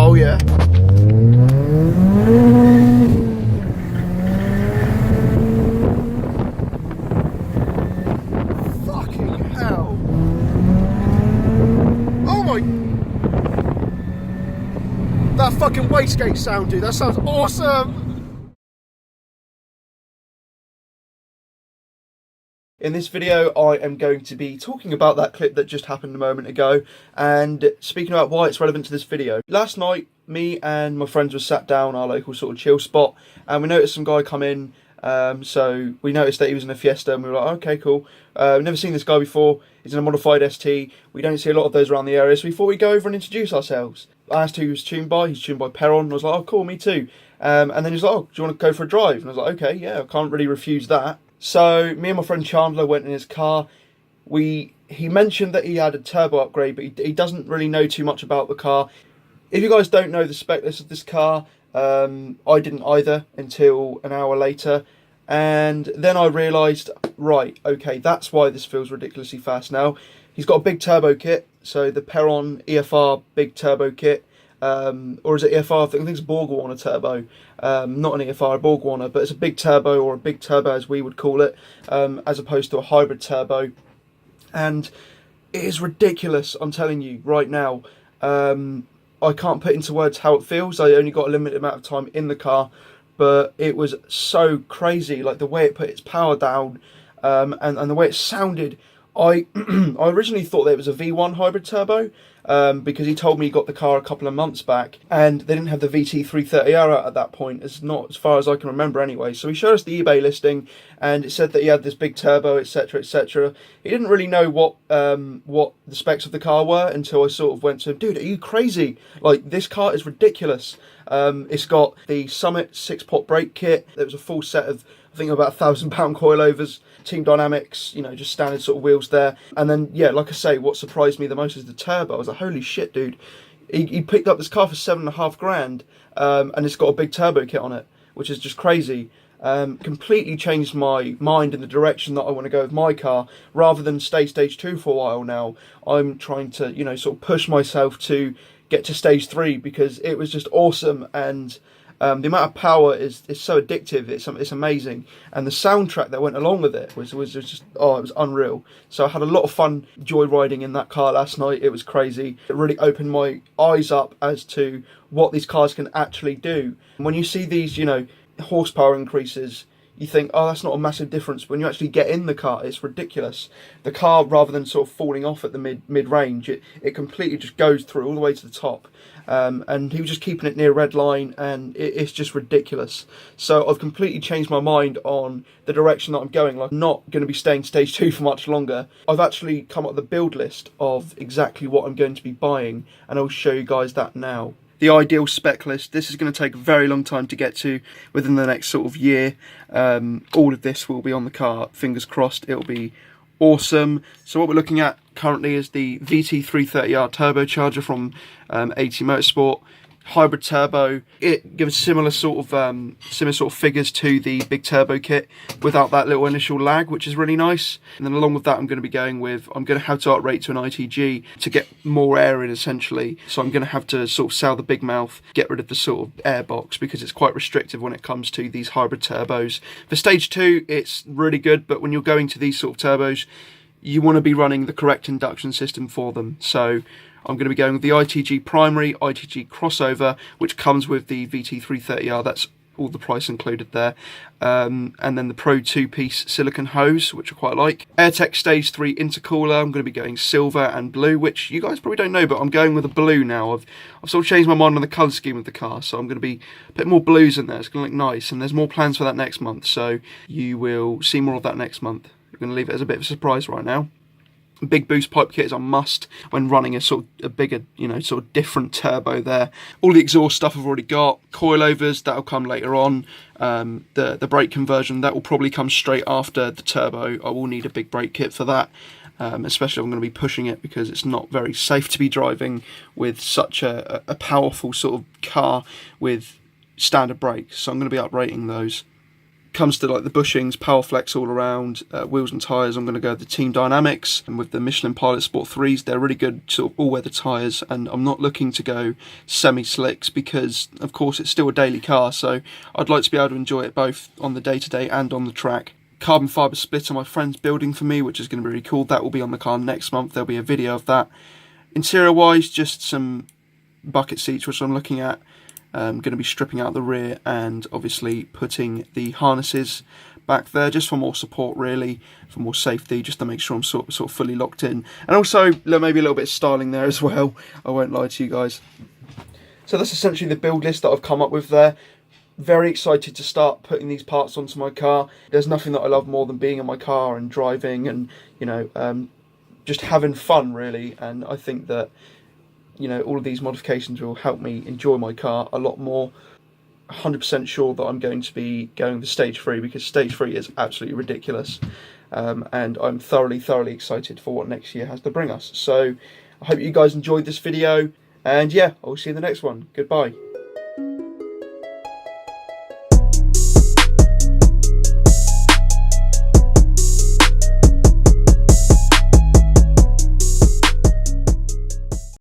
Oh yeah. Fucking hell. Oh my. That fucking wastegate sound, dude. That sounds awesome. In this video, I am going to be talking about that clip that just happened a moment ago and speaking about why it's relevant to this video. Last night, me and my friends were sat down our local sort of chill spot and we noticed some guy come in. So we noticed that he was in a Fiesta and we were like, okay, cool. We've never seen this guy before. He's in a modified ST. We don't see a lot of those around the area. So we thought we'd go over and introduce ourselves. I asked who he was tuned by. He's tuned by Perron. I was like, oh, cool, me too. And then he was like, oh, do you want to go for a drive? And I was like, okay, yeah, I can't really refuse that. So me and my friend Chandler went in his car. He mentioned that he had a turbo upgrade, but he doesn't really know too much about the car. If you guys don't know the spec list of this car, I didn't either until an hour later. And then I realised, right, okay, that's why this feels ridiculously fast now. He's got a big turbo kit, so the Perron EFR big turbo kit. Or is it EFR? I think it's Borg Warner turbo, not an EFR, a Borg Warner, but it's a big turbo, or a big turbo as we would call it, as opposed to a hybrid turbo. And it is ridiculous, I'm telling you right now. I can't put into words how it feels. I only got a limited amount of time in the car, but it was so crazy, like the way it put its power down, and the way it sounded. I originally thought that it was a V1 hybrid turbo, because he told me he got the car a couple of months back and they didn't have the VT330R out at that point, as far as I can remember anyway. So he showed us the eBay listing and it said that he had this big turbo, etc, etc. He didn't really know what the specs of the car were until I sort of went to him, dude, are you crazy? Like, this car is ridiculous. It's got the Summit 6-pot brake kit. There was a full set of, I think, about £1,000 coilovers, Team Dynamics, you know, just standard sort of wheels there. And then, yeah, like I say, what surprised me the most is the turbo. I was like, holy shit, dude. He picked up this car for £7,500, and it's got a big turbo kit on it, which is just crazy. Completely changed my mind in the direction that I want to go with my car. Rather than stay stage 2 for a while now, I'm trying to, you know, sort of push myself to get to stage 3 because it was just awesome. And the amount of power is so addictive. It's amazing, and the soundtrack that went along with it was just, oh, it was unreal. So I had a lot of fun joyriding in that car last night. It was crazy. It really opened my eyes up as to what these cars can actually do. And when you see these, you know, horsepower increases, you think, oh, that's not a massive difference. When you actually get in the car, it's ridiculous. The car, rather than sort of falling off at the mid-range, it completely just goes through all the way to the top. And he was just keeping it near red line, and it's just ridiculous. So I've completely changed my mind on the direction that I'm going. Like, I'm not going to be staying stage 2 for much longer. I've actually come up with a build list of exactly what I'm going to be buying, and I'll show you guys that now. The ideal spec list. This is going to take a very long time to get to, within the next sort of year. All of this will be on the car. Fingers crossed, it'll be awesome. So what we're looking at currently is the VT330R turbocharger from AT Motorsport. Hybrid turbo. It gives similar sort of figures to the big turbo kit without that little initial lag, which is really nice. And then along with that, I'm going to have to uprate to an ITG to get more air in, essentially. So I'm going to have to sort of sell the big mouth, get rid of the sort of air box, because it's quite restrictive when it comes to these hybrid turbos. For stage 2, it's really good, but when you're going to these sort of turbos, you want to be running the correct induction system for them. So I'm going to be going with the ITG primary, ITG crossover, which comes with the VT330R. That's all the price included there. And then the Pro 2-piece silicon hose, which I quite like. AirTech Stage 3 intercooler. I'm going to be going silver and blue, which you guys probably don't know, but I'm going with a blue now. I've sort of changed my mind on the colour scheme of the car, so I'm going to be putting more blues in there. It's going to look nice, and there's more plans for that next month, so you will see more of that next month. I'm going to leave it as a bit of a surprise right now. Big boost pipe kit is a must when running a bigger, you know, sort of different turbo there. All the exhaust stuff I've already got. Coilovers, that'll come later on. The brake conversion, that will probably come straight after the turbo. I will need a big brake kit for that, especially if I'm going to be pushing it, because it's not very safe to be driving with such a powerful sort of car with standard brakes. So I'm going to be uprating those. Comes to like the bushings, Powerflex all around, wheels and tyres, I'm going to go with the Team Dynamics, and with the Michelin Pilot Sport 3s, they're really good sort of all-weather tyres, and I'm not looking to go semi-slicks because, of course, it's still a daily car, so I'd like to be able to enjoy it both on the day-to-day and on the track. Carbon fibre splitter my friend's building for me, which is going to be really cool. That will be on the car next month. There'll be a video of that. Interior-wise, just some bucket seats, which I'm looking at. Going to be stripping out the rear and obviously putting the harnesses back there just for more support, really, for more safety, just to make sure I'm sort of fully locked in. And also maybe a little bit of styling there as well, I won't lie to you guys. So that's essentially the build list that I've come up with there. Very excited to start putting these parts onto my car. There's nothing that I love more than being in my car and driving and, you know, just having fun, really. And I think that, you know, all of these modifications will help me enjoy my car a lot more. 100% sure that I'm going to be going the Stage 3 because Stage 3 is absolutely ridiculous. And I'm thoroughly excited for what next year has to bring us. So I hope you guys enjoyed this video. And yeah, I'll see you in the next one. Goodbye.